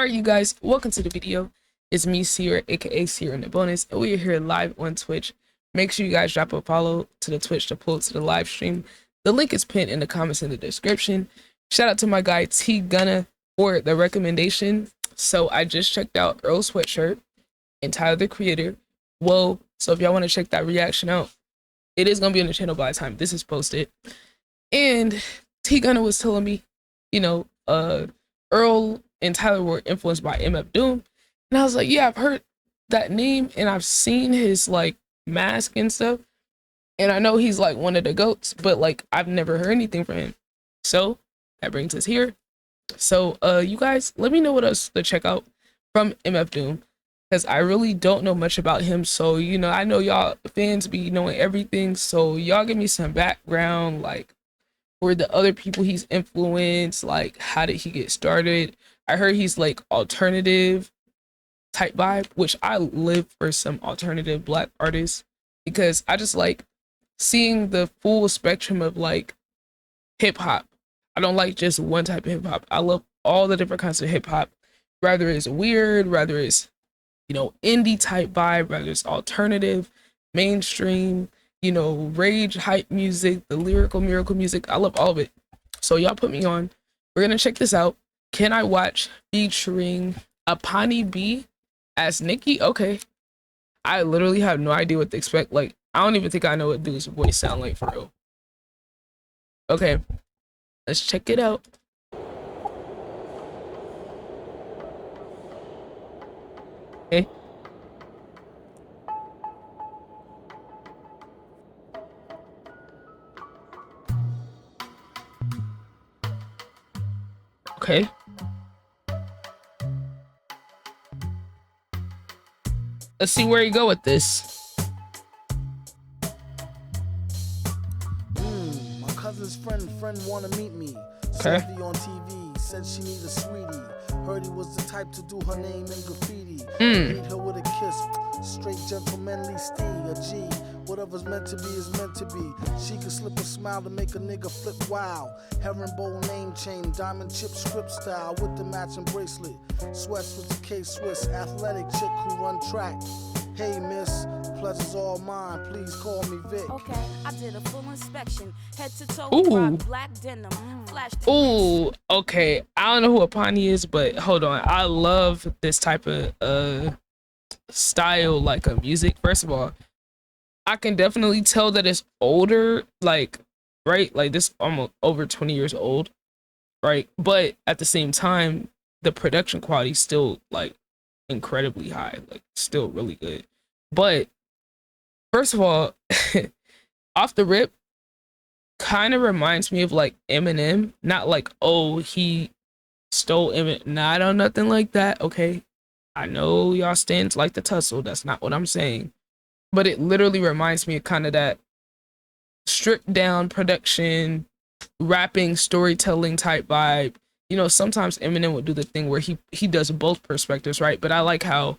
Alright, you guys, welcome to the video. It's me, Ciara, aka Ciara in the bonus, and we are here live on Twitch. Make sure you guys drop a follow to the Twitch to pull to the live stream. The link is pinned in the comments in the description. Shout out to my guy T Gunna for the recommendation. So I just checked out Earl's sweatshirt and Tyler the Creator. Whoa, so if y'all want to check that reaction out, it is gonna be on the channel by the time this is posted. And T Gunna was telling me, Earl and Tyler were influenced by MF Doom, and I was like, yeah, I've heard that name and I've seen his like mask and stuff, and I know he's like one of the goats, but like I've never heard anything from him. So that brings us here. So you guys, let me know what else to check out from MF Doom, because I really don't know much about him. So I know y'all fans be knowing everything, so y'all give me some background, like for the other people he's influenced, like how did he get started. I heard he's like alternative type vibe, which I live for some alternative black artists, because I just like seeing the full spectrum of like hip hop. I don't like just one type of hip hop. I love all the different kinds of hip hop, whether it's weird, whether it's indie type vibe, whether it's alternative, mainstream, rage, hype music, the lyrical miracle music. I love all of it. So y'all put me on. We're gonna check this out. Can I Watch featuring Apani B as Nikki? Okay. I literally have no idea what to expect. Like, I don't even think I know what dude's voice sound like for real. Okay. Let's check it out. Okay. Okay. Let's see where you go with this. My cousin's friend wanna meet me. Okay. Saw me on TV, said she need a sweetie. Heard he was the type to do her name in graffiti. Meet her with a kiss, straight gentlemanly steed, a G. Whatever's meant to be is meant to be. She can slip a smile to make a nigga flip wild. Herringbone name chain, diamond chip script style with the matching bracelet. Sweats with the K-Swiss, athletic chick who run track. Hey miss, pleasure's all mine, please call me Vic. Okay, I did a full inspection, head to toe, Ooh. black denim, flash. Ooh, okay. I don't know who Apani is, but hold on. I love this type of style, like a music. First of all, I can definitely tell that it's older, like, right? Like this almost over 20 years old, right? But at the same time, the production quality is still like incredibly high, like still really good. But first of all, off the rip, kind of reminds me of like Eminem. Not like, oh, he stole Eminem. Not on nothing like that. Okay, I know y'all stands like the tussle. That's not what I'm saying. But it literally reminds me of kind of that stripped down production, rapping, storytelling type vibe. Sometimes Eminem would do the thing where he does both perspectives, right? But I like how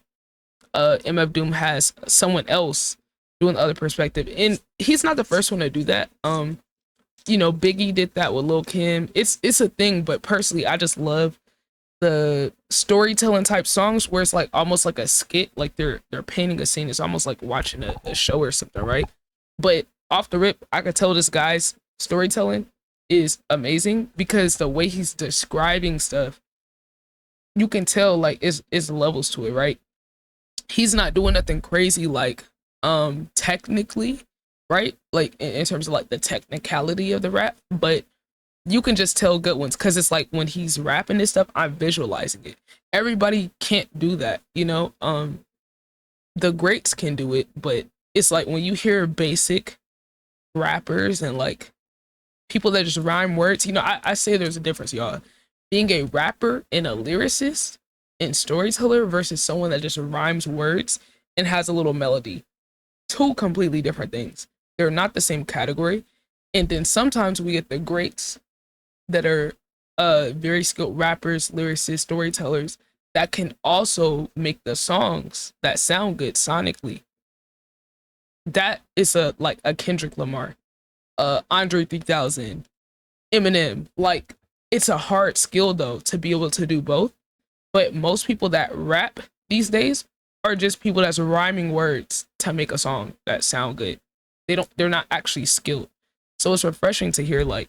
MF Doom has someone else doing the other perspective, and he's not the first one to do that. Biggie did that with Lil Kim. It's a thing, but personally, I just love the storytelling type songs where it's like almost like a skit, like they're painting a scene. It's almost like watching a show or something, right? But off the rip, I could tell this guy's storytelling is amazing, because the way he's describing stuff, you can tell like it's levels to it, right? He's not doing nothing crazy like technically, right? Like in terms of like the technicality of the rap, but you can just tell good ones, because it's like when he's rapping this stuff, I'm visualizing it. Everybody can't do that, the greats can do it, but it's like when you hear basic rappers and like people that just rhyme words, I say there's a difference, y'all. Being a rapper and a lyricist and storyteller versus someone that just rhymes words and has a little melody. Two completely different things. They're not the same category. And then sometimes we get the greats that are very skilled rappers, lyricists, storytellers that can also make the songs that sound good sonically. That is a Kendrick Lamar, Andre 3000, Eminem. Like, it's a hard skill though to be able to do both. But most people that rap these days are just people that's rhyming words to make a song that sound good. They're not actually skilled. So it's refreshing to hear like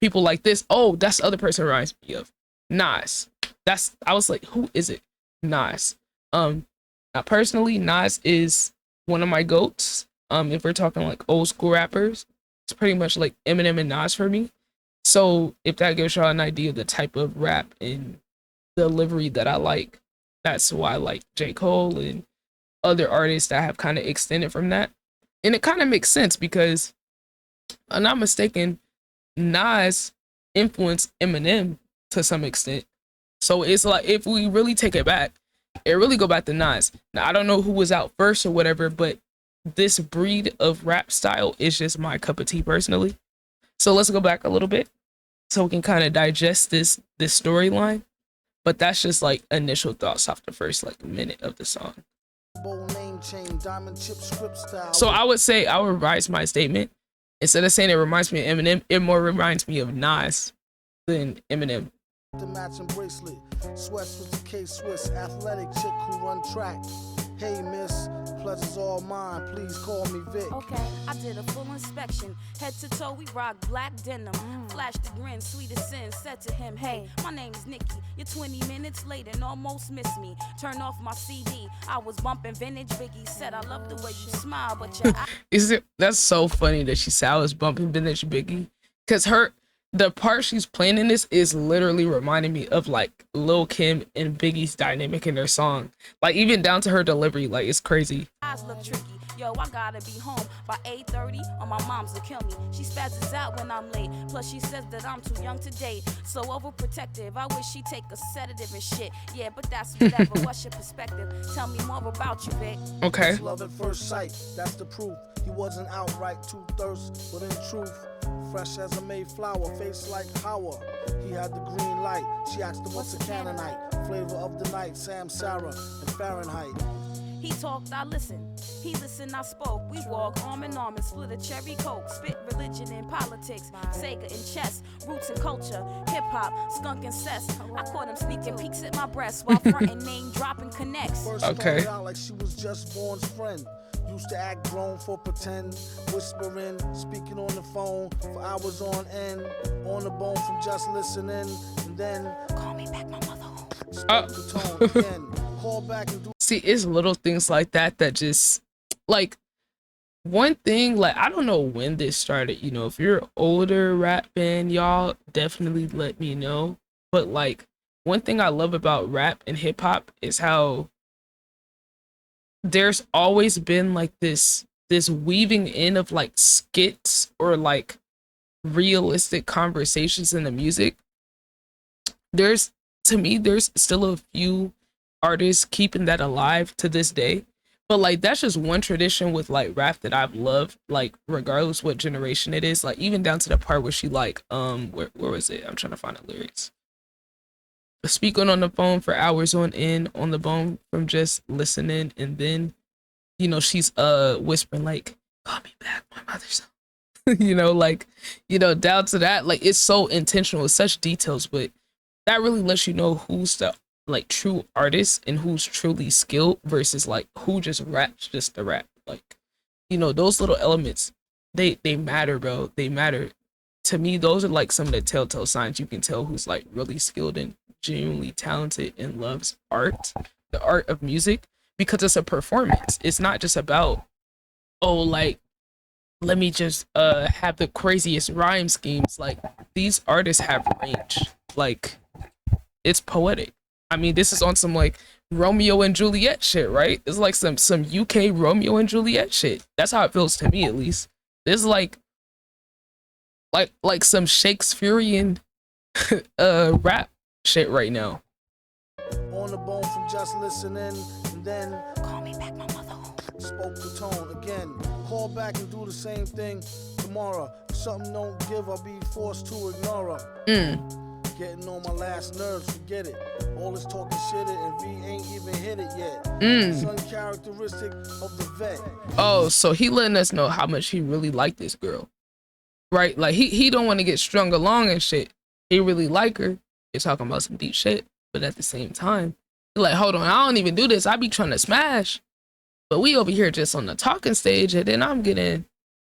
people like this. Oh, that's the other person reminds me of Nas. I was like, who is it? Nas. Now personally, Nas is one of my goats. If we're talking like old school rappers, it's pretty much like Eminem and Nas for me. So if that gives y'all an idea of the type of rap and delivery that I like, that's why I like J. Cole and other artists that have kind of extended from that. And it kind of makes sense because, if I'm not mistaken, Nas influenced Eminem to some extent. So it's like, if we really take it back, it really go back to Nas. Now, I don't know who was out first or whatever, but this breed of rap style is just my cup of tea personally. So let's go back a little bit so we can kind of digest this storyline. But that's just like initial thoughts off the first like minute of the song. So I would say, I would revise my statement. Instead of saying it reminds me of Eminem, it more reminds me of Nas than Eminem. The matching bracelet, sweats with the K-Swiss, athletic chick who run track. Hey miss, pleasure's all mine, please call me Vic. Okay, I did a full inspection. Head to toe, we rock black denim. Flashed the grin, sweet as sin. Said to him, hey, my name is Nikki. You're 20 minutes late and almost missed me. Turn off my CD. I was bumping vintage Biggie. Said, I love the way you smile, but your eyes. That's so funny that she said I was bumping vintage Biggie. Because the part she's playing in this is literally reminding me of like Lil Kim and Biggie's dynamic in their song. Like even down to her delivery, like it's crazy. Eyes look tricky. Yo, I gotta be home by 8:30 or my mom's will kill me. She spazzes out when I'm late. Plus she says that I'm too young to date. So overprotective. I wish she'd take a sedative and shit. Yeah, but that's whatever. What's your perspective? Tell me more about you, Vic. Okay. Love at first sight, that's the proof. He wasn't outright too thirst, but in truth, fresh as a Mayflower, face like Howard. He had the green light. She asked him what's a Canaanite. Flavor of the night, Sam, Ciara, and Fahrenheit. He talked, I listened. He listened, I spoke. We walk arm in arm and split a cherry coke. Spit religion and politics, Sega and chess, roots and culture, hip hop, skunk and cess. I caught him sneaking peeks at my breast while fronting name dropping connects. First started out like she was just born's friend. Used to act grown for pretend, whispering, speaking on the phone for hours on end, on the bone from just listening, and then call me back, my mother home. Spoke the tone again, call back and do. See, it's little things like that just like one thing, like I don't know when this started, you know, if you're an older rap fan, y'all definitely let me know. But like one thing I love about rap and hip hop is how there's always been like this weaving in of like skits or like realistic conversations in the music. There's still a few artists keeping that alive to this day, but like that's just one tradition with like rap that I've loved, like regardless what generation it is, like even down to the part where she like where was it, I'm trying to find the lyrics. Speaking on the phone for hours on end, on the bone from just listening, and then you know she's whispering like, call me back, my mother's son. You know, like, you know, down to that, like it's so intentional, it's such details, but that really lets you know who's the like true artist and who's truly skilled versus like who just raps just to rap. Like, you know, those little elements, they matter, bro. They matter. To me, those are like some of the telltale signs you can tell who's like really skilled and genuinely talented and loves art, the art of music, because it's a performance. It's not just about, oh, like, let me just have the craziest rhyme schemes. Like, these artists have range. Like, it's poetic. I mean, this is on some like Romeo and Juliet shit, right? It's like some UK Romeo and Juliet shit. That's how it feels to me, at least. This is like some Shakespearean rap shit right now. On the bone from just listening, and then call me back, my mother home. Spoke the tone again. Call back and do the same thing tomorrow. If something don't give, I'll be forced to ignore her. Getting on my last nerves, forget it. All this talking shit and V ain't even hit it yet. It's uncharacteristic of the vet. Oh, so he letting us know how much he really liked this girl. Right? Like he don't want to get strung along and shit. He really like her. He's talking about some deep shit. But at the same time, like, hold on, I don't even do this. I be trying to smash. But we over here just on the talking stage, and then I'm getting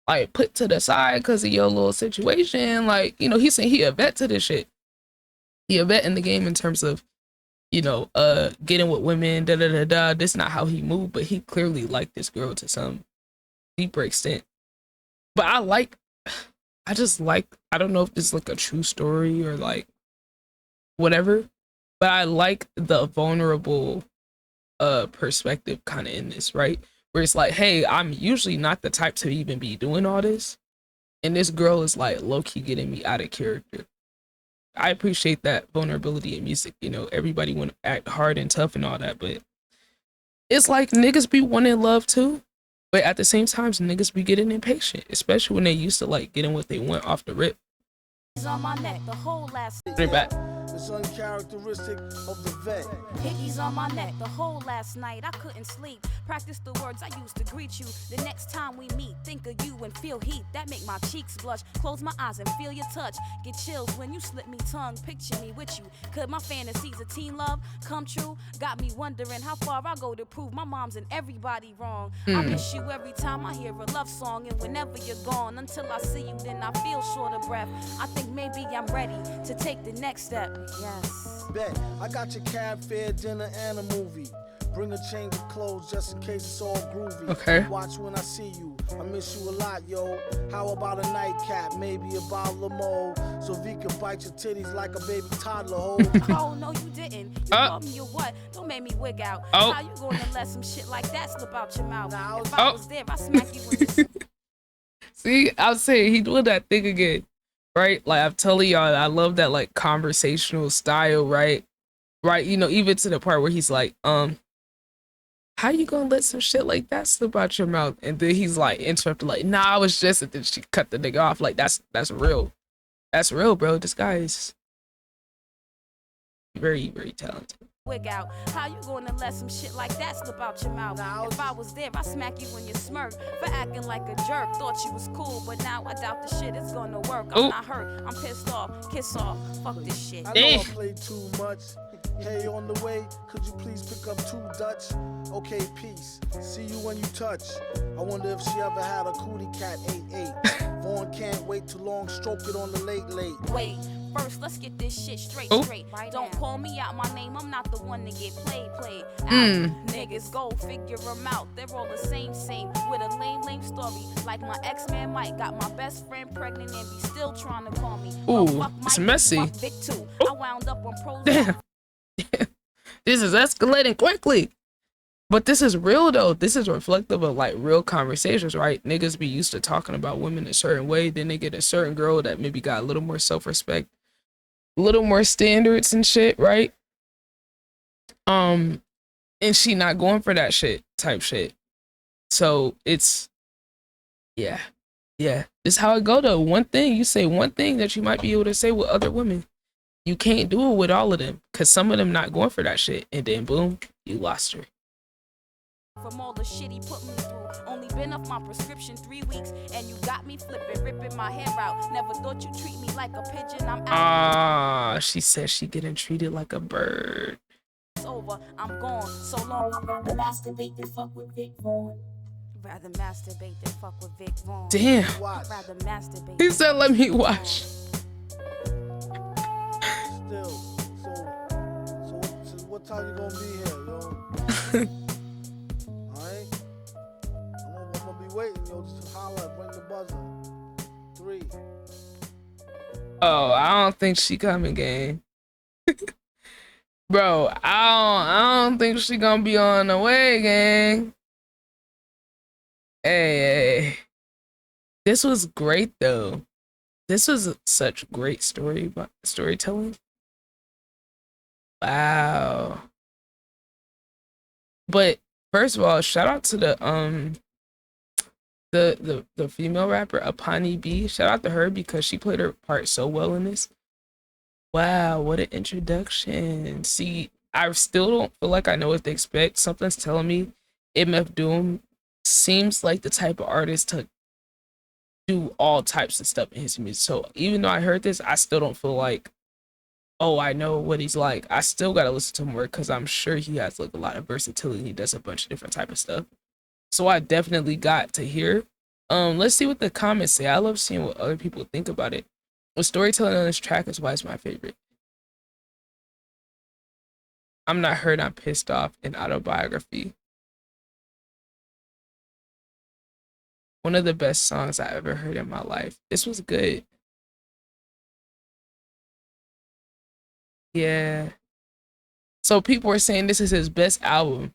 like put to the side because of your little situation. Like, you know, he's saying he a vet to this shit. He a vet in the game in terms of, you know, getting with women, da da da da. This not how he moved, but he clearly liked this girl to some deeper extent. But I just like, I don't know if this is like a true story or like whatever, but I like the vulnerable perspective kind of in this, right? Where it's like, hey, I'm usually not the type to even be doing all this, and this girl is like low-key getting me out of character. I appreciate that vulnerability in music. You know, everybody want to act hard and tough and all that, but it's like niggas be wanting love too, but at the same time niggas be getting impatient, especially when they used to like getting what they want off the rip. On my neck, the whole last Bring it back. It's uncharacteristic of the vet. Hickeys on my neck the whole last night. I couldn't sleep. Practice the words I used to greet you. The next time we meet, think of you and feel heat that make my cheeks blush. Close my eyes and feel your touch. Get chills when you slip me tongue. Picture me with you. Could my fantasies of teen love come true? Got me wondering how far I go to prove my mom's and everybody wrong. I miss you every time I hear a love song, and whenever you're gone, until I see you, then I feel short of breath. I think maybe I'm ready to take the next step. Yes. Bet, I got your cab fare, dinner, and a movie. Bring a change of clothes just in case it's all groovy. Okay. Watch when I see you. I miss you a lot, yo. How about a nightcap, maybe a bottle of Mo, so we can bite your titties like a baby toddler, ho. Oh, no, you didn't. You called me a what? Don't make me wig out. How you gonna let some shit like that slip out your mouth? If I was there, I smack you when you... See, I was saying he doing that thing again. Right, like I'm telling y'all, I love that like conversational style, right? You know, even to the part where he's like, how you gonna let some shit like that slip out your mouth? And then he's like interrupted, like, nah, I was just, and then she cut the nigga off. Like that's real. That's real, bro. This guy is very, very talented. Wig out. How you gonna let some shit like that slip out your mouth? If I was there, I smack you when you smirk for acting like a jerk. Thought you was cool, but now I doubt the shit is gonna work. I'm not hurt, I'm pissed off. Kiss off, fuck this shit. I know I played too much. Hey, on the way, could you please pick up 2 Dutch? Okay, peace. See you when you touch. I wonder if she ever had a cootie cat 8-8. Vaughn can't wait too long, stroke it on the late. Wait. First, let's get this shit straight. Don't call me out my name, I'm not the one to get played. Niggas go figure them out. They're all the same, with a lame story. Like my ex-man Mike got my best friend pregnant and be still trying to call me. Ooh, it's messy. Fuck Vic too. I wound up on pros. Damn. This is escalating quickly. But this is real though. This is reflective of like real conversations, right? Niggas be used to talking about women a certain way, then they get a certain girl that maybe got a little more self-respect, a little more standards and shit, right? And she not going for that shit type shit. So it's yeah. This is how it go though. One thing, you say one thing that you might be able to say with other women. You can't do it with all of them, because some of them not going for that shit, and then boom, you lost her. From all the shit he put me through. Only been off my prescription 3 weeks, and you got me flipping, ripping my hair out. Never thought you'd treat me like a pigeon. I'm out. She says she getting treated like a bird. It's over. I'm gone. So long. I'd rather masturbate than fuck with Vic Vaughn. Rather masturbate than fuck with Vic Vaughn. Damn. Rather masturbate. He said, "Let me watch." Still, so what time you gonna be here, yo? I'm gonna be waiting, yo. Just holler, ring the buzzer. 3. Oh, I don't think she coming, gang. Bro, I don't think she gonna be on the way, gang. Hey. This was great though. This was such great storytelling. Wow. But first of all, shout out to the female rapper Apani B. Shout out to her because she played her part so well in this. Wow, what an introduction. See, I still don't feel like I know what to expect. Something's telling me MF Doom seems like the type of artist to do all types of stuff in his music. So even though I heard this, I still don't feel like, oh, I know what he's like. I still gotta listen to more because I'm sure he has like a lot of versatility. He does a bunch of different type of stuff. So I definitely got to hear. Let's see what the comments say. I love seeing what other people think about it. The storytelling on this track is why it's my favorite. I'm not hurt, I'm pissed off, an autobiography. One of the best songs I ever heard in my life. This was good. Yeah. So people were saying this is his best album.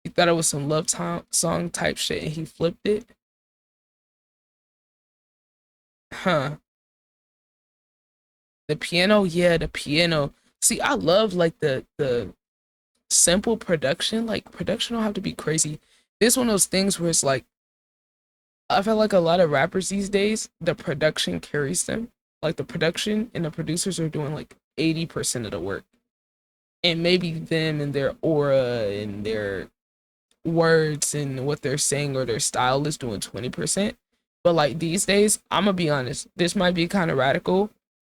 He thought it was some love song type shit and he flipped it. Huh. The piano, yeah, the piano. See, I love like the simple production. Like production don't have to be crazy. This one of those things where it's like I feel like a lot of rappers these days, the production carries them. Like the production and the producers are doing like 80% of the work. And maybe them and their aura and their words and what they're saying or their style is doing 20%. But like these days, I'm gonna be honest, this might be kind of radical,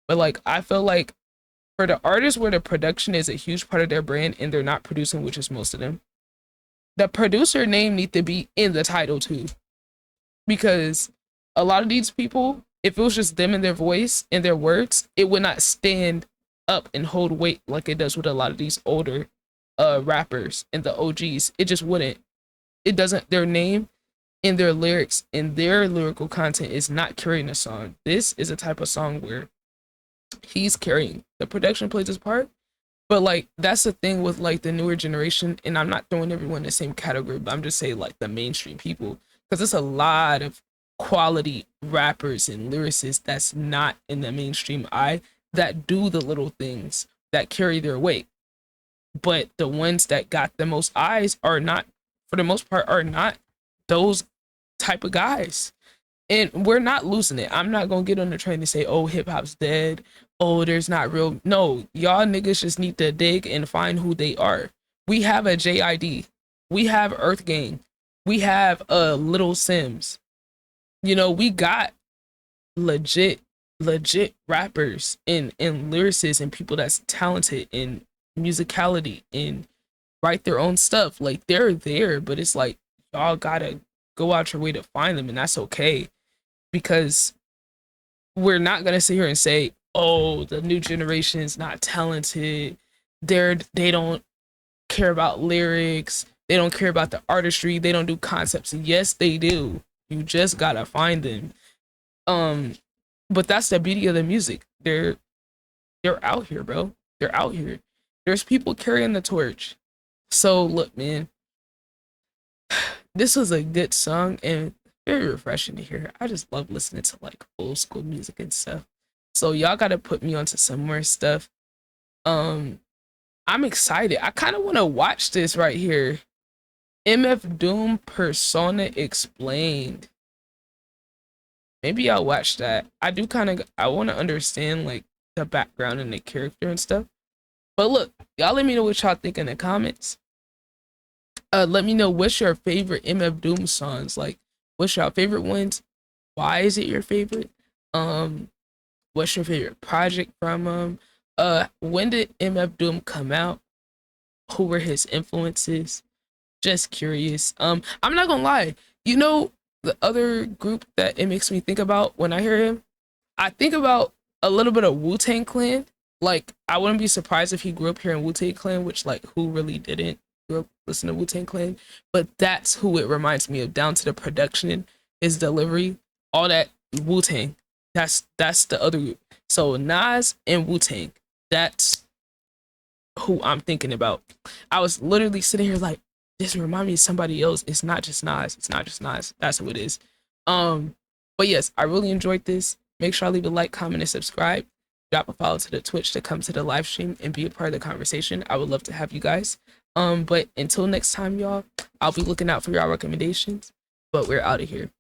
but like I feel like for the artists where the production is a huge part of their brand and they're not producing, which is most of them, the producer name need to be in the title too. Because a lot of these people, if it was just them and their voice and their words, it would not stand up and hold weight like it does with a lot of these older rappers and the OGs. It just wouldn't. It doesn't. Their name and their lyrics and their lyrical content is not carrying the song. This is a type of song where he's carrying. The production plays his part, but like that's the thing with like the newer generation. And I'm not throwing everyone in the same category, but I'm just saying like the mainstream people, because there's a lot of quality rappers and lyricists that's not in the mainstream eye that do the little things that carry their weight. But the ones that got the most eyes are not, for the most part, are not those type of guys. And we're not losing it. I'm not gonna get on the train and say, oh, hip hop's dead. Oh, there's not real. No, y'all niggas just need to dig and find who they are. We have a JID. We have Earth Gang. We have Little Sims. You know, we got legit rappers and lyricists and people that's talented in musicality and write their own stuff. Like they're there, but it's like y'all gotta go out your way to find them, and that's okay. Because we're not gonna sit here and say, oh, the new generation is not talented. They don't care about lyrics. They don't care about the artistry. They don't do concepts. Yes, they do. You just gotta find them. But that's the beauty of the music. They're out here, bro. They're out here. There's people carrying the torch. So look, man, this was a good song and very refreshing to hear. I just love listening to like old school music and stuff. So y'all gotta put me onto some more stuff. I'm excited. I kind of want to watch this right here. MF Doom Persona Explained. Maybe I'll watch that. I do kind of, I want to understand like the background and the character and stuff. But look, y'all let me know what y'all think in the comments. Let me know what's your favorite MF Doom songs. Like, what's your favorite ones? Why is it your favorite? What's your favorite project from him? When did MF Doom come out? Who were his influences? Just curious. I'm not gonna lie. You know, the other group that it makes me think about when I hear him, I think about a little bit of Wu-Tang Clan. Like, I wouldn't be surprised if he grew up here in Wu-Tang Clan, which like who really didn't grew up listen to Wu-Tang Clan? But that's who it reminds me of, down to the production, his delivery, all that. Wu-Tang. That's the other group. So Nas and Wu-Tang. That's who I'm thinking about. I was literally sitting here like, this remind me of somebody else. It's not just Nas. It's not just Nas. That's who it is. But yes, I really enjoyed this. Make sure I leave a like, comment, and subscribe. Drop a follow to the Twitch to come to the live stream and be a part of the conversation. I would love to have you guys. But until next time, y'all, I'll be looking out for y'all recommendations. But we're out of here.